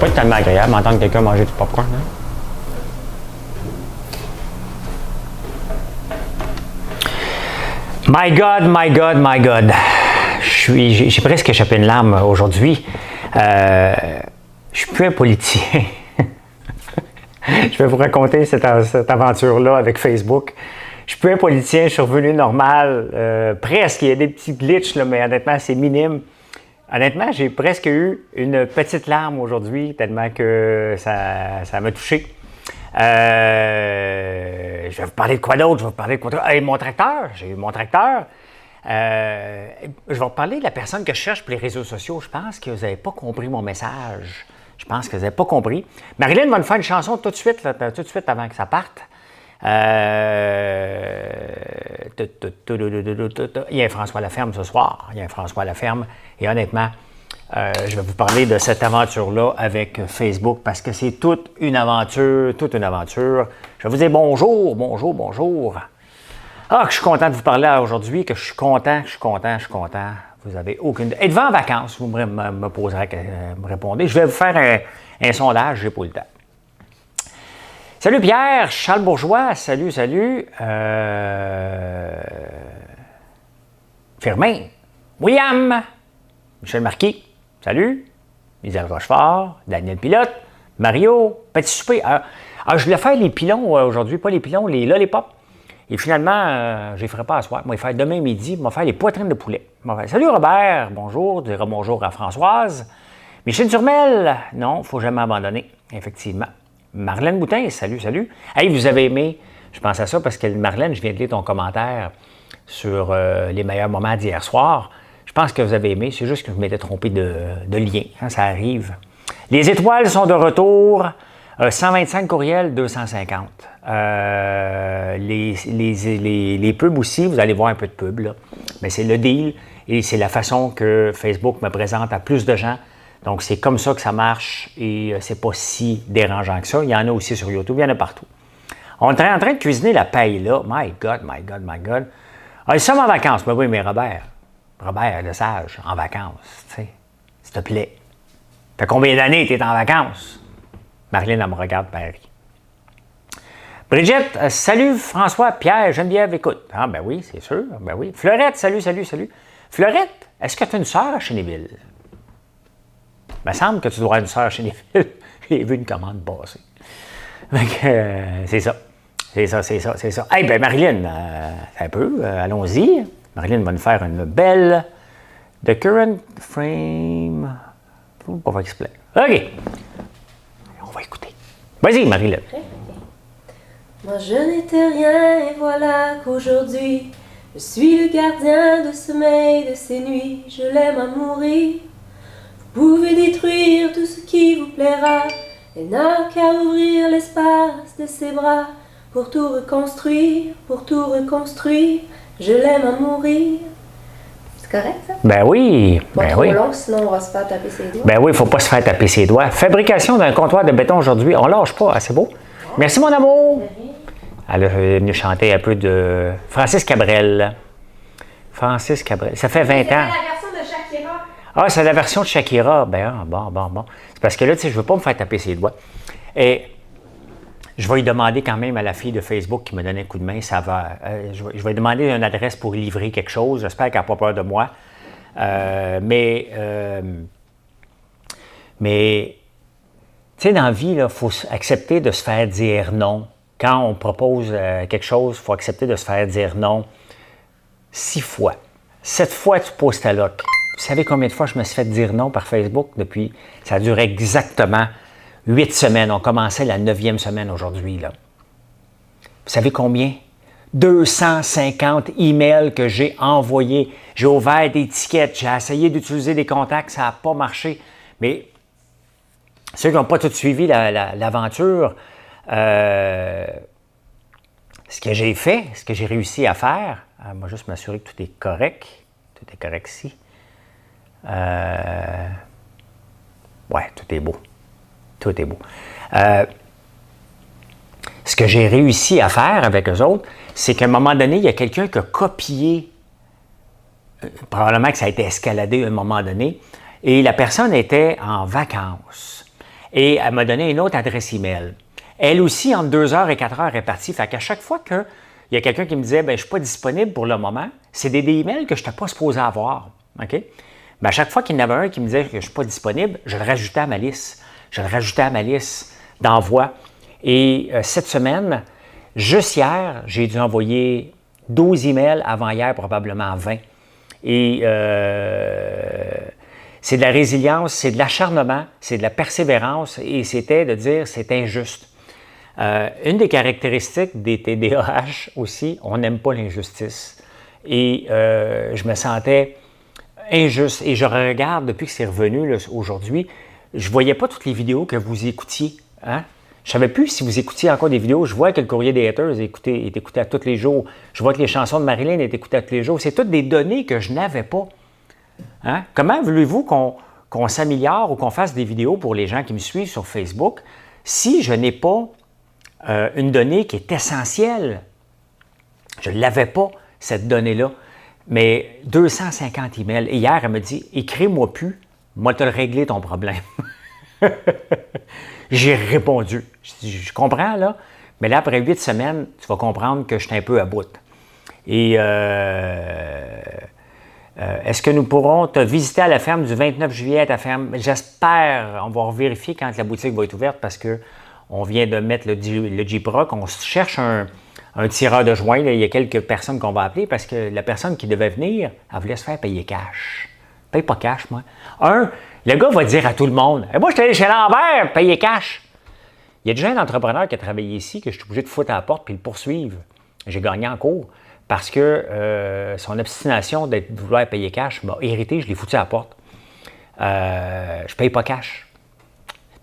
pas tellement agréable d'entendre quelqu'un manger du popcorn, hein? My God, my God, my God. J'ai presque échappé une larme aujourd'hui. Je suis plus un politicien. Je vais vous raconter cette aventure-là avec Facebook. Je suis plus un politicien, je suis revenu normal. Presque, il y a des petits glitches, là, mais honnêtement, c'est minime. Honnêtement, j'ai presque eu une petite larme aujourd'hui, tellement que ça m'a touché. Je vais vous parler de quoi d'autre? Je vais vous parler de quoi d'autre? Mon tracteur, j'ai eu mon tracteur. Je vais vous parler de la personne que je cherche pour les réseaux sociaux. Je pense que vous n'avez pas compris mon message. Je pense que vous n'avez pas compris. Marilyn va nous faire une chanson tout de suite, là, tout de suite avant que ça parte. Il y a un François Laferme ce soir. Il y a un François Laferme. Et honnêtement, je vais vous parler de cette aventure-là avec Facebook parce que c'est toute une aventure, toute une aventure. Je vais vous dire bonjour, bonjour, bonjour. Ah, que je suis content de vous parler aujourd'hui, que je suis content. Vous avez aucune... Êtes-vous en vacances? Vous me poserez, me répondez. Je vais vous faire un sondage, j'ai pas le temps. Salut Pierre, Charles Bourgeois, salut. Firmin, William, Michel Marquis, salut. Isabelle Rochefort, Daniel Pilote, Mario, Petit Souper. Je voulais faire les pilons aujourd'hui, pas les pilons, les lollipops. Et finalement, je ne les ferai pas à soir. Je vais les faire demain midi. Je vais faire les poitrines de poulet. Salut Robert, bonjour. Je dirai bonjour à Françoise. Michel Turmel, non, il ne faut jamais abandonner, effectivement. Marlène Boutin, salut. Hey, vous avez aimé, je pense à ça parce que Marlène, je viens de lire ton commentaire sur les meilleurs moments d'hier soir. Je pense que vous avez aimé, c'est juste que je m'étais trompé de lien, hein, ça arrive. Les étoiles sont de retour, 125 courriels, 250. Les pubs aussi, vous allez voir un peu de pub, là. Mais c'est le deal et c'est la façon que Facebook me présente à plus de gens. Donc, c'est comme ça que ça marche et c'est pas si dérangeant que ça. Il y en a aussi sur YouTube, il y en a partout. On est en train de cuisiner la paille là. My God. Ils sont en vacances. Mais oui, mais Robert le sage, en vacances, tu sais, s'il te plaît. Ça fait combien d'années tu es en vacances? Marilyn, elle me regarde, Paris. Brigitte, salut François, Pierre, Geneviève, écoute. Ah, ben oui, c'est sûr, ben oui. Fleurette, salut. Fleurette, est-ce que tu as une sœur à Chénéville? Il me semble que tu dois avoir une sœur à Chénéville. J'ai vu une commande passer. Donc, c'est ça. Hey, ben Marilyn, un peu, allons-y. Marilyn va nous faire une belle The Current Frame. Faut pas faire exprès. OK. On va écouter. Vas-y, Marilyn. Moi je n'étais rien et voilà qu'aujourd'hui je suis le gardien de sommeil de ces nuits. Je l'aime à mourir. Vous pouvez détruire tout ce qui vous plaira. Elle n'a qu'à ouvrir l'espace de ses bras pour tout reconstruire. Je l'aime à mourir. C'est correct, ça? Ben oui. Pas trop long, sinon on va se faire taper ses doigts. Ben oui, il ne faut pas se faire taper ses doigts. Fabrication d'un comptoir de béton aujourd'hui. On lâche pas, hein, c'est beau. Merci, mon amour. Elle est venue chanter un peu de Francis Cabrel. Ça fait 20 ans. C'est la version de Shakira. Ah, c'est la version de Shakira. Ben, bon. C'est parce que là, tu sais, je ne veux pas me faire taper ses doigts. Et je vais lui demander quand même à la fille de Facebook qui me donne un coup de main, ça va. Je vais lui demander une adresse pour livrer quelque chose. J'espère qu'elle n'a pas peur de moi. Mais tu sais, dans la vie, il faut accepter de se faire dire non. Quand on propose quelque chose, il faut accepter de se faire dire non 6 fois. 7 fois, tu poses ta loque. Vous savez combien de fois je me suis fait dire non par Facebook depuis? Ça a duré exactement 8 semaines. On commençait la 9e semaine aujourd'hui, là. Vous savez combien? 250 emails que j'ai envoyés. J'ai ouvert des tickets. J'ai essayé d'utiliser des contacts. Ça n'a pas marché. Mais ceux qui n'ont pas tout suivi l'aventure, ce que j'ai fait, ce que j'ai réussi à faire, moi juste m'assurer que tout est correct. Tout est correct ici. Ouais, tout est beau. Tout est beau. Ce que j'ai réussi à faire avec eux autres, c'est qu'à un moment donné, il y a quelqu'un qui a copié, probablement que ça a été escaladé à un moment donné, et la personne était en vacances. Et elle m'a donné une autre adresse email. Elle aussi, entre 2 heures et 4 heures, est partie. Fait qu'à chaque fois qu'il y a quelqu'un qui me disait « je ne suis pas disponible pour le moment », c'est des emails que je n'étais pas supposé avoir. OK? Mais à chaque fois qu'il y en avait un qui me disait que je ne suis pas disponible, je le rajoutais à ma liste. Je le rajoutais à ma liste d'envoi. Et cette semaine, juste hier, j'ai dû envoyer 12 emails, avant hier probablement 20. Et c'est de la résilience, c'est de l'acharnement, c'est de la persévérance et c'était de dire c'est injuste. Une des caractéristiques des TDAH aussi, on n'aime pas l'injustice. Et je me sentais injuste. Et je regarde, depuis que c'est revenu là, aujourd'hui, je ne voyais pas toutes les vidéos que vous écoutiez. Hein? Je ne savais plus si vous écoutiez encore des vidéos. Je vois que le courrier des haters est écouté à tous les jours. Je vois que les chansons de Marilyn est écoutées à tous les jours. C'est toutes des données que je n'avais pas. Hein? Comment voulez-vous qu'on s'améliore ou qu'on fasse des vidéos pour les gens qui me suivent sur Facebook si je n'ai pas une donnée qui est essentielle? Je ne l'avais pas, cette donnée-là. Mais 250 emails. Et hier, elle me dit « Écris-moi plus, moi te le régler ton problème. » J'ai répondu. Je comprends, là, mais là, après 8 semaines, tu vas comprendre que je suis un peu à bout. Et est-ce que nous pourrons te visiter à la ferme du 29 juillet à ta ferme? J'espère. On va vérifier quand la boutique va être ouverte parce qu'on vient de mettre le Jeep Rock. On cherche un tireur de joint. Là. Il y a quelques personnes qu'on va appeler parce que la personne qui devait venir, elle voulait se faire payer cash. Paye pas cash, moi. Le gars va dire à tout le monde « Moi, je suis allé chez Lambert, payer cash. » Il y a déjà un entrepreneur qui a travaillé ici que je suis obligé de foutre à la porte puis le poursuivre. J'ai gagné en cours parce que son obstination de vouloir payer cash m'a irrité, je l'ai foutu à la porte. Je ne paye pas cash.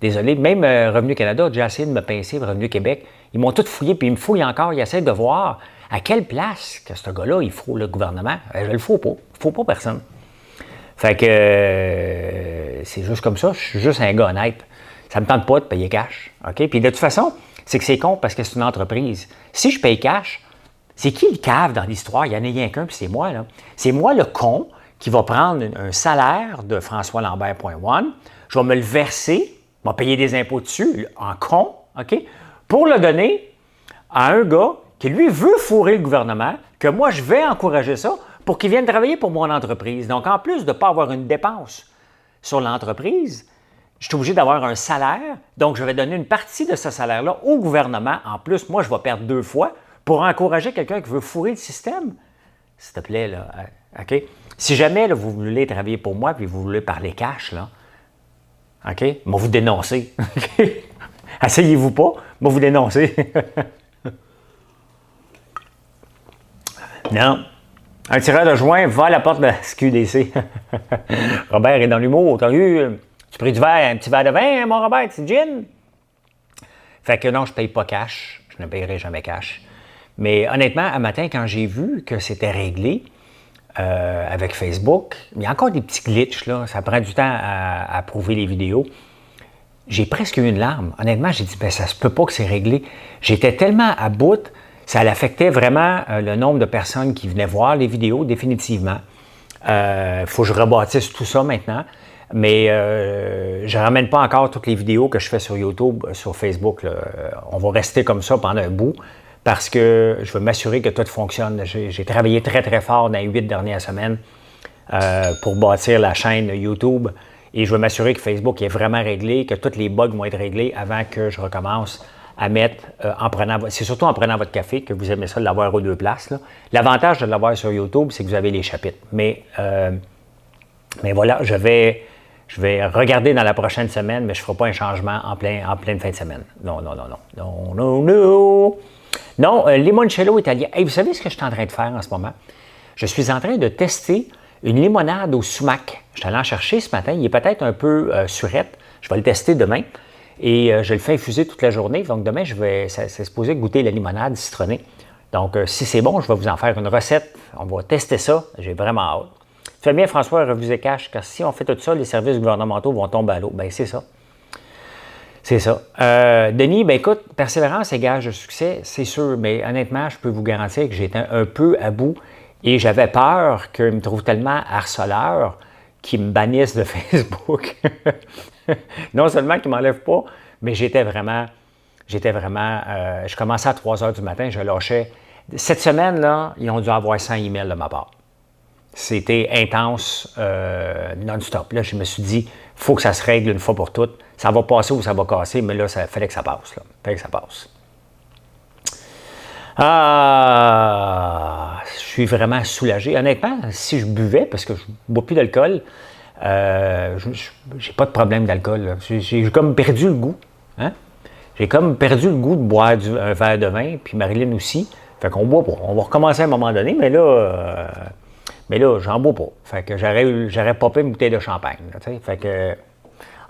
Désolé, même Revenu Canada a déjà essayé de me pincer, Revenu Québec. Ils m'ont tout fouillé, puis ils me fouillent encore. Ils essaient de voir à quelle place que ce gars-là, il faut le gouvernement. Je le fous pas. Il ne faut pas personne. Fait que c'est juste comme ça. Je suis juste un gars honnête. Ça ne me tente pas de payer cash. OK? Puis de toute façon, c'est que c'est con parce que c'est une entreprise. Si je paye cash, c'est qui le cave dans l'histoire? Il n'y en a rien qu'un, puis c'est moi. Là. C'est moi le con qui va prendre un salaire de François Lambert.one. Je vais me le verser, je vais payer des impôts dessus, en con, OK? Pour le donner à un gars qui, lui, veut fourrer le gouvernement, que moi, je vais encourager ça pour qu'il vienne travailler pour mon entreprise. Donc, en plus de ne pas avoir une dépense sur l'entreprise, je suis obligé d'avoir un salaire. Donc, je vais donner une partie de ce salaire-là au gouvernement. En plus, moi, je vais perdre 2 fois pour encourager quelqu'un qui veut fourrer le système. S'il te plaît, là, OK? Si jamais là, vous voulez travailler pour moi puis vous voulez parler cash, là, OK? Moi, vous dénoncer. OK? Asseyez-vous pas, moi, vous dénoncer. Non. Un tireur de joint va à la porte de la SQDC. Robert est dans l'humour. T'as eu, tu pris un petit verre de vin, mon Robert, petit gin? Fait que non, je ne paye pas cash. Je ne payerai jamais cash. Mais honnêtement, un matin, quand j'ai vu que c'était réglé avec Facebook, il y a encore des petits glitches, là. Ça prend du temps à approuver les vidéos. J'ai presque eu une larme. Honnêtement, j'ai dit, ben, ça se peut pas que c'est réglé. J'étais tellement à bout. Ça affectait vraiment le nombre de personnes qui venaient voir les vidéos, définitivement. Il faut que je rebâtisse tout ça maintenant. Mais je ne ramène pas encore toutes les vidéos que je fais sur YouTube, sur Facebook. Là. On va rester comme ça pendant un bout parce que je veux m'assurer que tout fonctionne. J'ai travaillé très, très fort dans les 8 dernières semaines pour bâtir la chaîne YouTube. Et je veux m'assurer que Facebook est vraiment réglé, que tous les bugs vont être réglés avant que je recommence à mettre c'est surtout en prenant votre café que vous aimez ça de l'avoir aux 2 places. L'avantage de l'avoir sur YouTube, c'est que vous avez les chapitres. Mais voilà, je vais regarder dans la prochaine semaine, mais je ne ferai pas un changement en pleine fin de semaine. Non. Non, limoncello italien. Hey, vous savez ce que je suis en train de faire en ce moment? Je suis en train de tester une limonade au sumac. Je suis allé en chercher ce matin. Il est peut-être un peu surette. Je vais le tester demain. Et je le fais infuser toute la journée. Donc, demain, c'est supposé goûter la limonade citronnée. Donc, si c'est bon, je vais vous en faire une recette. On va tester ça. J'ai vraiment hâte. Tu fais bien, François, refuser cash, car si on fait tout ça, les services gouvernementaux vont tomber à l'eau. Bien, c'est ça. C'est ça. Denis, bien écoute, persévérance et gage de succès, c'est sûr. Mais honnêtement, je peux vous garantir que j'étais un peu à bout. Et j'avais peur qu'ils me trouvent tellement harceleur qu'ils me bannissent de Facebook. Non seulement qu'ils ne m'enlèvent pas, mais je commençais à 3 heures du matin, je lâchais. Cette semaine-là, ils ont dû avoir 100 emails de ma part. C'était intense, non-stop. Là, je me suis dit, il faut que ça se règle une fois pour toutes. Ça va passer ou ça va casser, mais là, il fallait que ça passe. Là. Fallait que ça passe. Je suis vraiment soulagé. Honnêtement, si je buvais, parce que je ne bois plus d'alcool, j'ai pas de problème d'alcool. J'ai comme perdu le goût. Hein? J'ai comme perdu le goût de boire un verre de vin, puis Marilyn aussi. Fait qu'on boit pas. On va recommencer à un moment donné, mais là, j'en bois pas. Fait que j'aurais popé une bouteille de champagne. Là, fait que,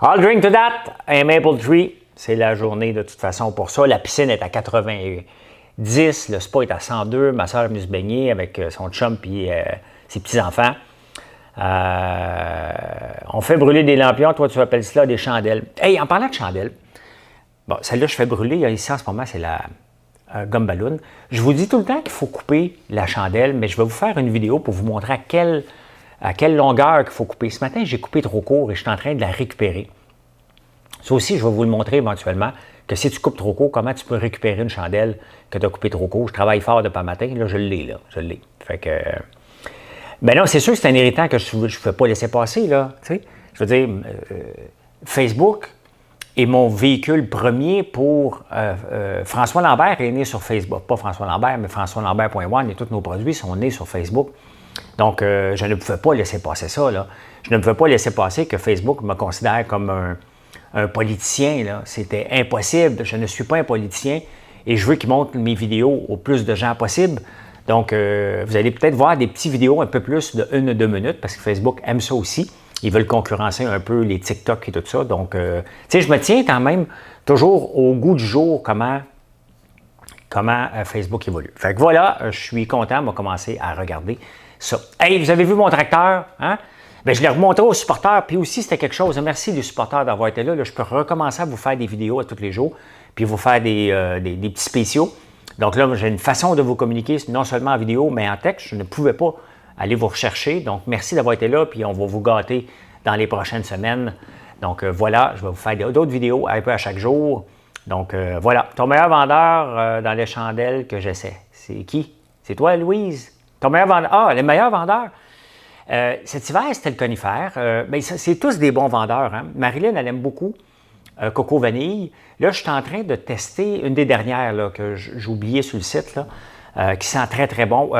I'll drink to that, un Maple Tree. C'est la journée de toute façon pour ça. La piscine est à 90, le spa est à 102. Ma soeur est venue se baigner avec son chum et ses petits-enfants. On fait brûler des lampions. Toi, tu appelles cela des chandelles. Hey, en parlant de chandelles, bon, celle-là, je fais brûler. Ici, en ce moment, c'est la gomme ballon. Je vous dis tout le temps qu'il faut couper la chandelle, mais je vais vous faire une vidéo pour vous montrer à quelle longueur qu'il faut couper. Ce matin, j'ai coupé trop court et je suis en train de la récupérer. Ça aussi, je vais vous le montrer éventuellement, que si tu coupes trop court, comment tu peux récupérer une chandelle que tu as coupée trop court. Je travaille fort depuis matin, là, je l'ai. Fait que... Ben non, c'est sûr que c'est un irritant que je ne peux pas laisser passer, là. Tu sais? Je veux dire, Facebook est mon véhicule premier pour... François Lambert est né sur Facebook. Pas François Lambert, mais françoislambert.one et tous nos produits sont nés sur Facebook. Donc, je ne pouvais pas laisser passer ça, là. Je ne pouvais pas laisser passer que Facebook me considère comme un politicien, là. C'était impossible. Je ne suis pas un politicien et je veux qu'il montre mes vidéos au plus de gens possible. Donc, vous allez peut-être voir des petites vidéos un peu plus de 1 ou 2 minutes parce que Facebook aime ça aussi. Ils veulent concurrencer un peu les TikTok et tout ça. Donc, tu sais, je me tiens quand même toujours au goût du jour comment Facebook évolue. Fait que voilà, je suis content, on va commencer à regarder ça. Hey, vous avez vu mon tracteur? Hein? Bien, je l'ai remonté aux supporters, puis aussi, c'était quelque chose. Merci les supporters d'avoir été là. Là, je peux recommencer à vous faire des vidéos à tous les jours, puis vous faire des petits spéciaux. Donc là, j'ai une façon de vous communiquer, non seulement en vidéo, mais en texte. Je ne pouvais pas aller vous rechercher. Donc, merci d'avoir été là, puis on va vous gâter dans les prochaines semaines. Donc, voilà, je vais vous faire d'autres vidéos un peu à chaque jour. Donc, voilà. Ton meilleur vendeur dans les chandelles que j'essaie, c'est qui? C'est toi, Louise? Ton meilleur vendeur? Ah, le meilleur vendeur? Cet hiver, c'était le conifère. Bien, c'est tous des bons vendeurs. Hein? Marilyn, elle aime beaucoup Coco Vanille. Là, je suis en train de tester une des dernières là, que j'ai oublié sur le site, là, qui sent très, très bon.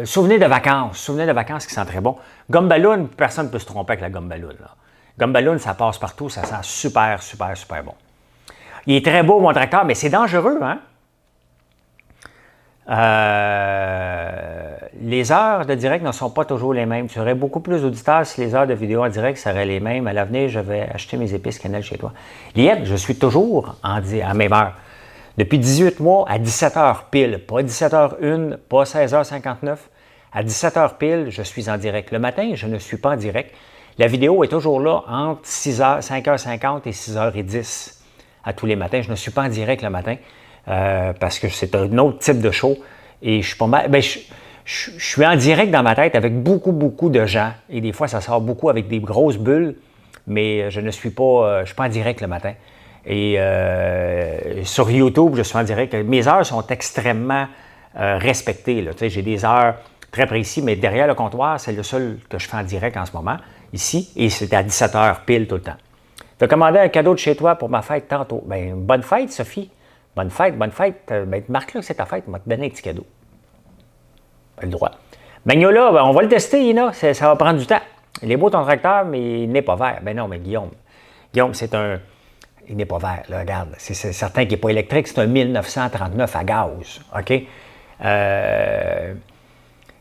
Souvenez de vacances qui sent très bon. Gomme ballon, personne ne peut se tromper avec la gomme ballon. Là. Gomme ballon, ça passe partout, ça sent super, super, super bon. Il est très beau, mon tracteur, mais c'est dangereux, hein? Les heures de direct ne sont pas toujours les mêmes. Tu aurais beaucoup plus d'auditeurs si les heures de vidéo en direct seraient les mêmes. À l'avenir, je vais acheter mes épices cannelle chez toi. Liette, je suis toujours à même heure. Depuis 18 mois, à 17h pile. Pas 17h01, pas 16h59. À 17h pile, je suis en direct. Le matin, je ne suis pas en direct. La vidéo est toujours là entre 5h50 et 6h10 à tous les matins. Je ne suis pas en direct le matin. Parce que c'est un autre type de show et je suis pas mal. Bien, je suis en direct dans ma tête avec beaucoup, beaucoup de gens et des fois, ça sort beaucoup avec des grosses bulles, mais je ne suis pas, je suis pas en direct le matin. Et sur YouTube, je suis en direct. Mes heures sont extrêmement respectées. Là. Tu sais, j'ai des heures très précises, mais derrière le comptoir, c'est le seul que je fais en direct en ce moment, ici, et c'est à 17h pile tout le temps. Tu as commandé un cadeau de chez toi pour ma fête tantôt. Bien, bonne fête, Sophie. Bonne fête, bonne fête. Ben, marque-le que c'est ta fête, on va te donner un petit cadeau. Pas le droit. Magnolia, ben, on va le tester, Ina. Ça va prendre du temps. Il est beau ton tracteur, mais il n'est pas vert. Ben non, mais Guillaume, c'est un... Il n'est pas vert, là, regarde. C'est certain qu'il n'est pas électrique. C'est un 1939 à gaz, OK?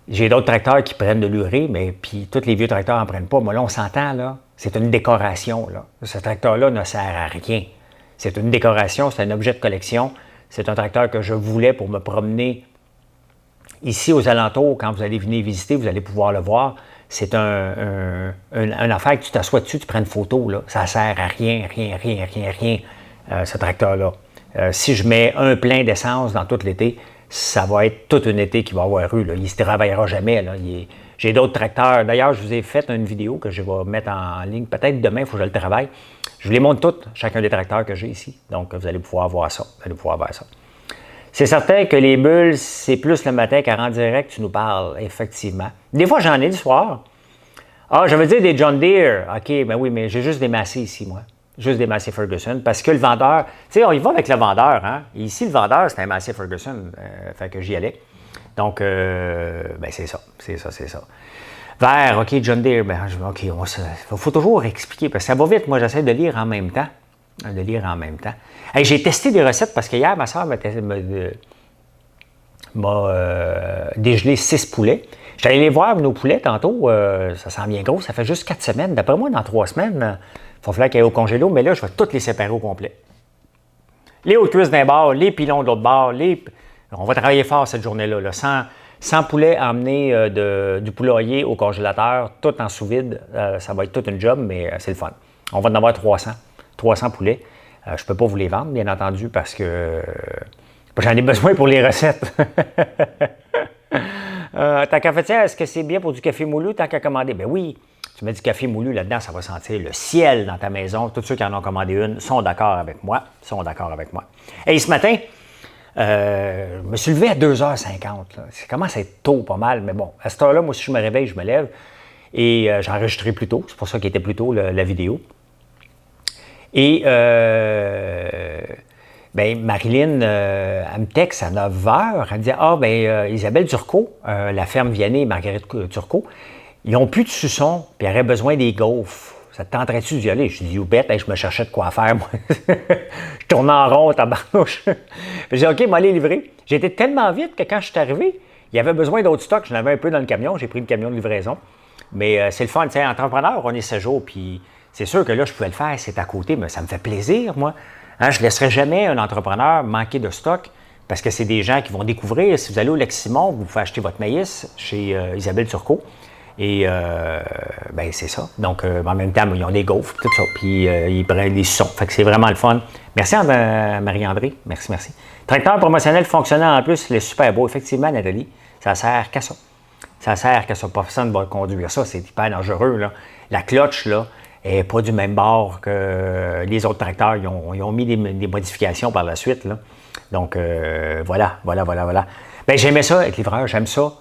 J'ai d'autres tracteurs qui prennent de l'urée, mais puis tous les vieux tracteurs n'en prennent pas. Mais là, on s'entend, là. C'est une décoration, là. Ce tracteur-là ne sert à rien. C'est une décoration, c'est un objet de collection. C'est un tracteur que je voulais pour me promener ici aux alentours. Quand vous allez venir visiter, vous allez pouvoir le voir. C'est une affaire que tu t'assois dessus, tu prends une photo. Là. Ça ne sert à rien, ce tracteur-là. Si je mets un plein d'essence dans tout l'été, ça va être tout un été qui va avoir eu. Là. Il ne se travaillera jamais. Là. J'ai d'autres tracteurs. D'ailleurs, je vous ai fait une vidéo que je vais mettre en ligne. Peut-être demain, il faut que je le travaille. Je vous les montre toutes, chacun des tracteurs que j'ai ici. Donc, vous allez pouvoir voir ça. C'est certain que les bulles, c'est plus le matin qu'à en direct, tu nous parles, effectivement. Des fois, j'en ai le soir. Ah, je veux dire des John Deere. OK, ben oui, mais j'ai juste des Massey ici, moi. Juste des Massey Ferguson. Parce que le vendeur, tu sais, on y va avec le vendeur, hein. Ici, le vendeur, c'est un Massey Ferguson. Fait que j'y allais. Donc, ben c'est ça. Vert, OK, John Deere. Ben, OK, il faut toujours expliquer, parce que ça va vite. Moi, j'essaie de lire en même temps. Hey, j'ai testé des recettes parce que hier, ma soeur m'a dégelé 6 poulets. J'étais allé les voir nos poulets tantôt. Ça sent bien gros. Ça fait juste 4 semaines. D'après moi, dans 3 semaines, il va falloir qu'elle aille au congélo. Mais là, je vais toutes les séparer au complet. Les hautes cuisses d'un bord, les pilons de l'autre bord. On va travailler fort cette journée-là. Là. 100 poulets emmenés du poulailler au congélateur, tout en sous-vide. Ça va être toute une job, mais c'est le fun. On va en avoir 300 poulets. Je ne peux pas vous les vendre, bien entendu, parce que j'en ai besoin pour les recettes. Ta cafetière, est-ce que c'est bien pour du café moulu tant qu'à commander? Ben oui, tu mets du café moulu là-dedans, ça va sentir le ciel dans ta maison. Tous ceux qui en ont commandé une sont d'accord avec moi. Et ce matin, je me suis levé à 2h50. Ça commence à être tôt, pas mal, mais bon, à cette heure-là, moi, si je me réveille, je me lève. Et j'ai enregistré plus tôt, c'est pour ça qu'il était plus tôt, la vidéo. Et Marilyn, elle me texte à 9h, elle me dit Isabelle Turcot, la ferme Vianney et Marguerite Turcot, ils n'ont plus de suçon, puis ils auraient besoin des gaufres. Ça te tenterait-tu d'y aller? Je dis, bête, je me cherchais de quoi faire, moi. Je tournais en rond, tabarnouche. J'ai dit, OK, m'aller livrer. J'ai été tellement vite que quand je suis arrivé, il y avait besoin d'autres stocks. J'en avais un peu dans le camion, j'ai pris le camion de livraison. Mais c'est le fun, tu sais, entrepreneur, on est 7 jours, puis c'est sûr que là, je pouvais le faire, c'est à côté, mais ça me fait plaisir, moi. Hein, je ne laisserai jamais un entrepreneur manquer de stock parce que c'est des gens qui vont découvrir. Si vous allez au Lac-Simon, vous pouvez acheter votre maïs chez Isabelle Turcot. Et c'est ça. Donc, en même temps, ils ont des gaufres, tout ça. Puis, ils prennent des sons. Fait que c'est vraiment le fun. Merci Marie-André. Merci. Tracteur promotionnel fonctionnant en plus, il est super beau. Effectivement, Nathalie, ça sert qu'à ça. Personne ne va conduire ça. C'est hyper dangereux, là. La cloche, là, n'est pas du même bord que les autres tracteurs. Ils ont mis des modifications par la suite, là. Donc, voilà. Bien, j'aimais ça, être livreur. J'aime ça,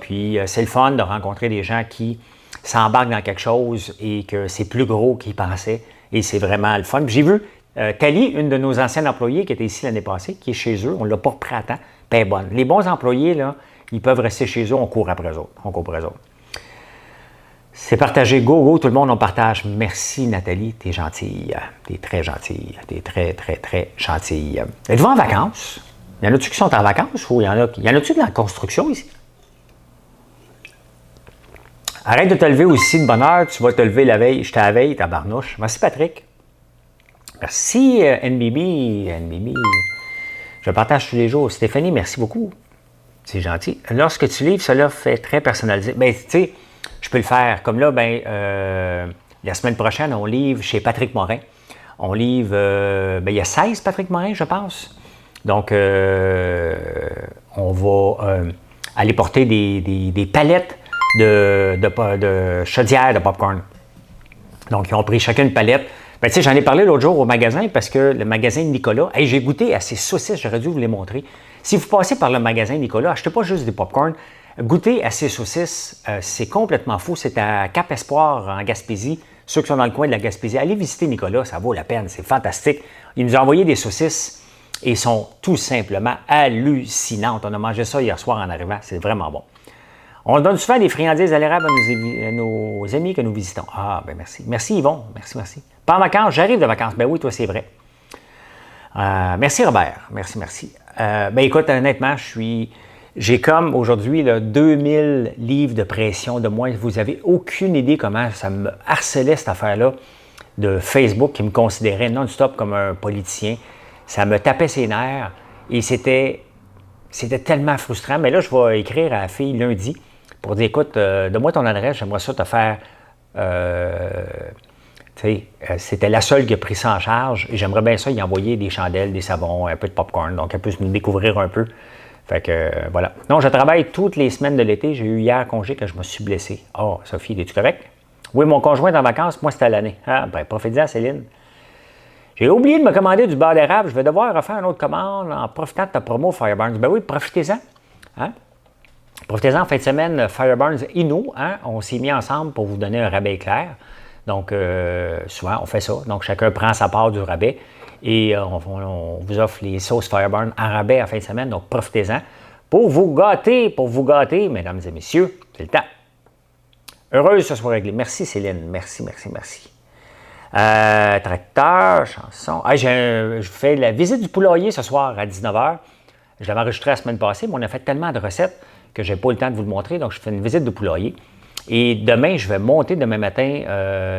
puis c'est le fun de rencontrer des gens qui s'embarquent dans quelque chose et que c'est plus gros qu'ils pensaient. Et c'est vraiment le fun. Puis j'ai vu Thalie, une de nos anciennes employées qui était ici l'année passée, qui est chez eux. On ne l'a pas repris à temps. Ben bonne. Les bons employés, là, ils peuvent rester chez eux. On court après eux autres. C'est partagé. Go, tout le monde, on partage. Merci, Nathalie. T'es gentille. T'es très gentille. T'es très, très, très gentille. Êtes-vous en vacances? Y en a-tu qui sont en vacances ou y en a-tu de la construction ici? Arrête de te lever aussi de bonne heure, tu vas te lever la veille. J'étais à la veille, tabarnouche. Merci Patrick. Merci NBB. Je partage tous les jours. Stéphanie, merci beaucoup. C'est gentil. Lorsque tu livres, cela fait très personnalisé. Bien, tu sais, je peux le faire. Comme là, la semaine prochaine, on livre chez Patrick Morin. On livre, il y a 16 Patrick Morin, je pense. Donc, on va aller porter des palettes de chaudière de popcorn. Donc, ils ont pris chacun une palette. Ben, tu sais, j'en ai parlé l'autre jour au magasin parce que le magasin de Nicolas, j'ai goûté à ces saucisses, j'aurais dû vous les montrer. Si vous passez par le magasin Nicolas, achetez pas juste des popcorn, goûtez à ces saucisses, c'est complètement fou. C'est à Cap-Espoir en Gaspésie. Ceux qui sont dans le coin de la Gaspésie, allez visiter Nicolas, ça vaut la peine, c'est fantastique. Il nous a envoyé des saucisses et sont tout simplement hallucinantes. On a mangé ça hier soir en arrivant, c'est vraiment bon. On donne souvent des friandises à l'érable à nos amis que nous visitons. Ah, ben merci. Merci Yvon, merci. Pas en vacances, j'arrive de vacances. Ben oui, toi, c'est vrai. Merci Robert, merci. Écoute, honnêtement, j'ai comme aujourd'hui 2000 livres de pression de moi. Vous n'avez aucune idée comment ça me harcelait cette affaire-là de Facebook qui me considérait non-stop comme un politicien. Ça me tapait ses nerfs et c'était tellement frustrant. Mais là, je vais écrire à la fille lundi pour dire, écoute, donne-moi ton adresse, j'aimerais ça te faire... c'était la seule qui a pris ça en charge et j'aimerais bien ça y envoyer des chandelles, des savons, un peu de popcorn, donc elle peut nous découvrir un peu. Fait que, voilà. Non, je travaille toutes les semaines de l'été. J'ai eu hier congé que je me suis blessé. Oh, Sophie, es-tu correct? Oui, mon conjoint est en vacances, moi, c'était à l'année. Ah, ben, profitez-en, Céline. J'ai oublié de me commander du beurre d'érable. Je vais devoir refaire une autre commande en profitant de ta promo Fireburns. Ben oui, profitez-en. Hein? Profitez-en en fin de semaine, Fireburns et nous, hein? On s'est mis ensemble pour vous donner un rabais éclair. Donc, souvent, on fait ça. Donc, chacun prend sa part du rabais et on vous offre les sauces Fireburns en rabais en fin de semaine. Donc, profitez-en pour vous gâter, mesdames et messieurs. C'est le temps. Heureuse que ce soit réglé. Merci, Céline. Merci. Tracteur, chanson. Ah, je fais la visite du poulailler ce soir à 19h. Je l'avais enregistré la semaine passée, mais on a fait tellement de recettes que je n'ai pas eu le temps de vous le montrer. Donc, je fais une visite de poulailler. Et demain, je vais monter demain matin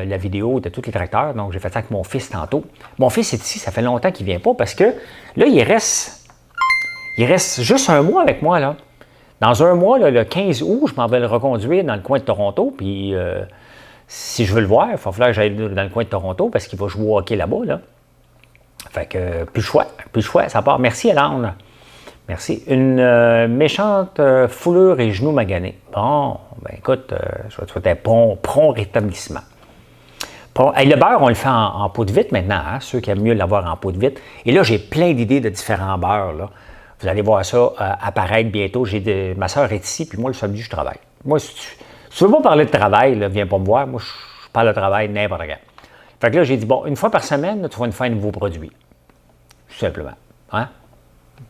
la vidéo de tous les tracteurs. Donc, j'ai fait ça avec mon fils tantôt. Mon fils est ici, ça fait longtemps qu'il ne vient pas parce que là, il reste juste un mois avec moi, là. Dans un mois, là, le 15 août, je m'en vais le reconduire dans le coin de Toronto. Puis, si je veux le voir, il va falloir que j'aille dans le coin de Toronto parce qu'il va jouer au hockey là-bas, là. Fait que, plus le choix, ça part. Merci, Hélène. Merci. Une méchante foulure et genoux maganés. Bon, ben écoute, je vais te souhaiter un prompt rétablissement. Hey, le beurre, on le fait en pot de vitre maintenant, hein, ceux qui aiment mieux l'avoir en pot de vitre. Et là, j'ai plein d'idées de différents beurres, là. Vous allez voir ça apparaître bientôt. Ma soeur est ici, puis moi, le samedi, je travaille. Moi, si tu veux pas parler de travail, là, viens pas me voir. Moi, je parle de travail n'importe quand. Fait que là, j'ai dit, bon, une fois par semaine, là, tu vas nous faire un nouveau produit. Tout simplement. Hein?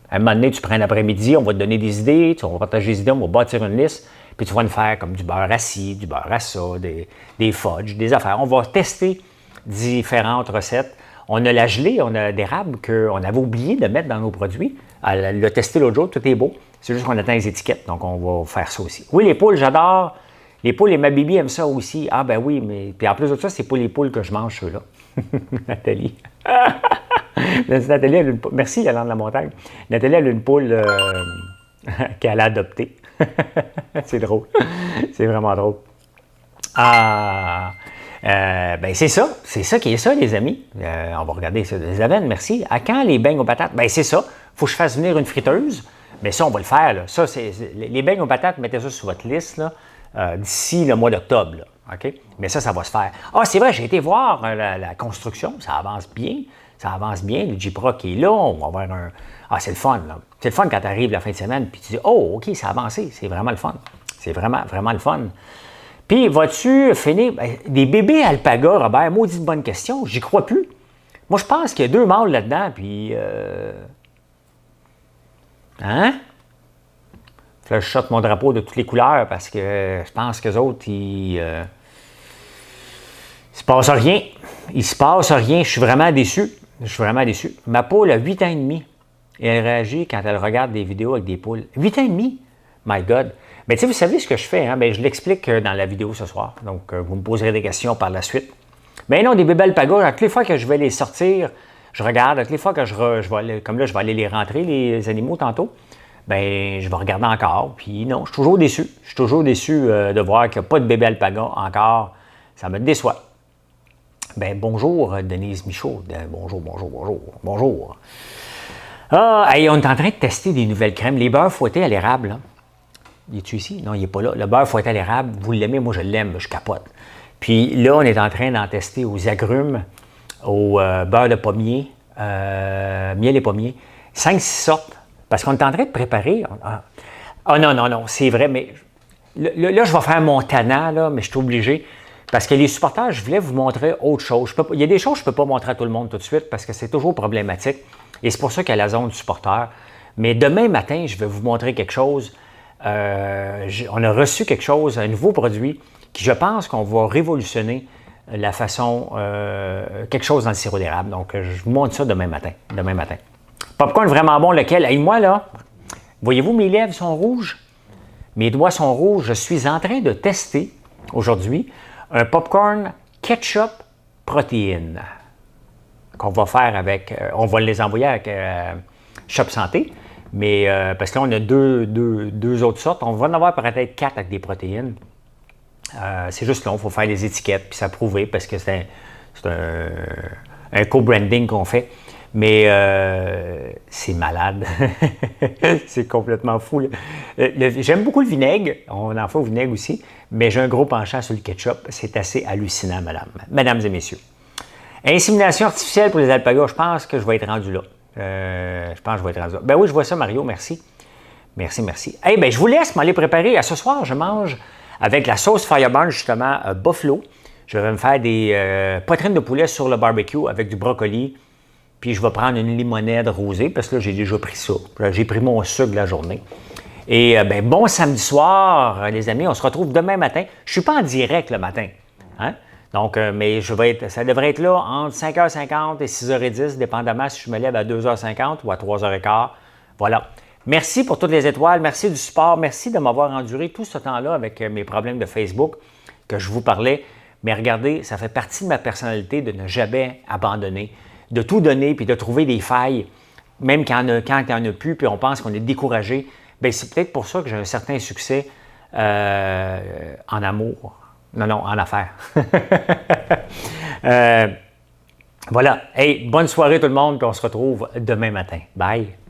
À un moment donné, tu prends un après-midi, on va te donner des idées, on va partager des idées, on va bâtir une liste, puis tu vas nous faire comme du beurre à ci, du beurre à ça, des fudges, des affaires. On va tester différentes recettes. On a la gelée, on a d'érable qu'on avait oublié de mettre dans nos produits. Elle l'a testé l'autre jour, tout est beau. C'est juste qu'on attend les étiquettes, donc on va faire ça aussi. Oui, les poules, j'adore. Les poules et ma bibi aiment ça aussi. Ah ben oui, mais puis en plus de ça, c'est pas les poules que je mange, ceux-là. Nathalie. Nathalie, elle a une poule. Merci, Yolande de la Montagne. Nathalie, elle a une poule qu'elle a adoptée. C'est drôle. C'est vraiment drôle. Ben c'est ça. C'est ça qui est ça, les amis. On va regarder ça. Les avennes, merci. À quand les beignes aux patates? Ben c'est ça. Il faut que je fasse venir une friteuse. Mais ça, on va le faire. Là. Ça, les beignes aux patates, mettez ça sur votre liste là, d'ici le mois d'octobre. Là. OK? Mais ça va se faire. Ah, c'est vrai, j'ai été voir la construction. Ça avance bien. Le J-Pro qui est là. On va avoir un... Ah, c'est le fun. Là. C'est le fun quand tu arrives la fin de semaine puis tu dis, oh, OK, ça a avancé. C'est vraiment le fun. C'est vraiment, vraiment le fun. Puis, vas-tu finir... des bébés alpaga, Robert, maudite bonne question. J'y crois plus. Moi, je pense qu'il y a 2 mâles là-dedans, puis... Hein? Là, je shot mon drapeau de toutes les couleurs parce que je pense qu'eux autres, il se passe rien. Il se passe rien. Je suis vraiment déçu. Ma poule a 8 ans et demi. Et elle réagit quand elle regarde des vidéos avec des poules. 8 ans et demi? My God! Mais tu sais, vous savez ce que je fais, hein? Bien, je l'explique dans la vidéo ce soir. Donc, vous me poserez des questions par la suite. Mais non, des bébés alpagas, toutes les fois que je vais les sortir, je regarde. Toutes les fois que je vais aller, comme là, je vais aller les rentrer, les animaux, tantôt, bien, je vais regarder encore. Puis non, je suis toujours déçu. Je suis toujours déçu de voir qu'il n'y a pas de bébé alpaga encore. Ça me déçoit. Bien, bonjour, Denise Michaud. Bonjour. Ah, hey, on est en train de tester des nouvelles crèmes. Les beurres fouettés à l'érable, là. Il est-tu ici? Non, il n'est pas là. Le beurre fouetté à l'érable, vous l'aimez, moi je l'aime, je capote. Puis là, on est en train d'en tester aux agrumes, au beurre de pommier, miel et pommier. 5-6 sortes. Parce qu'on est en train de préparer. Ah non, c'est vrai, mais là, je vais faire mon tannant, là, mais je suis obligé. Parce que les supporters, je voulais vous montrer autre chose. Il y a des choses que je ne peux pas montrer à tout le monde tout de suite parce que c'est toujours problématique. Et c'est pour ça qu'il y a la zone du supporter. Mais demain matin, je vais vous montrer quelque chose. On a reçu quelque chose, un nouveau produit, qui je pense qu'on va révolutionner la façon, quelque chose dans le sirop d'érable. Donc, je vous montre ça demain matin. Popcorn vraiment bon, lequel? Et moi, là, voyez-vous, mes lèvres sont rouges? Mes doigts sont rouges. Je suis en train de tester, aujourd'hui, un popcorn ketchup protéines qu'on va faire avec... on va les envoyer avec Shop Santé, mais parce que là, on a deux autres sortes. On va en avoir peut-être 4 avec des protéines. C'est juste long, il faut faire les étiquettes puis s'approuver parce que c'est un co-branding qu'on fait. Mais c'est malade. C'est complètement fou. J'aime beaucoup le vinaigre. On en fait au vinaigre aussi. Mais j'ai un gros penchant sur le ketchup. C'est assez hallucinant, mesdames et messieurs. Insémination artificielle pour les alpagas. Je pense que je vais être rendu là. Ben oui, je vois ça, Mario. Merci. Merci. Eh bien, je vous laisse m'aller préparer. À ce soir, je mange avec la sauce Fireburn, justement, Buffalo. Je vais me faire des poitrines de poulet sur le barbecue avec du brocoli. Puis je vais prendre une limonade rosée, parce que là, j'ai déjà pris ça. J'ai pris mon sucre de la journée. Et ben, bon samedi soir, les amis. On se retrouve demain matin. Je ne suis pas en direct le matin. Hein? Donc, mais ça devrait être là entre 5h50 et 6h10, dépendamment si je me lève à 2h50 ou à 3h15. Voilà. Merci pour toutes les étoiles. Merci du support. Merci de m'avoir enduré tout ce temps-là avec mes problèmes de Facebook que je vous parlais. Mais regardez, ça fait partie de ma personnalité de ne jamais abandonner, de tout donner, puis de trouver des failles, même quand il n'y en a plus, puis on pense qu'on est découragé. Bien, c'est peut-être pour ça que j'ai un certain succès en amour. Non, en affaires. Voilà. Hey, bonne soirée tout le monde, puis on se retrouve demain matin. Bye!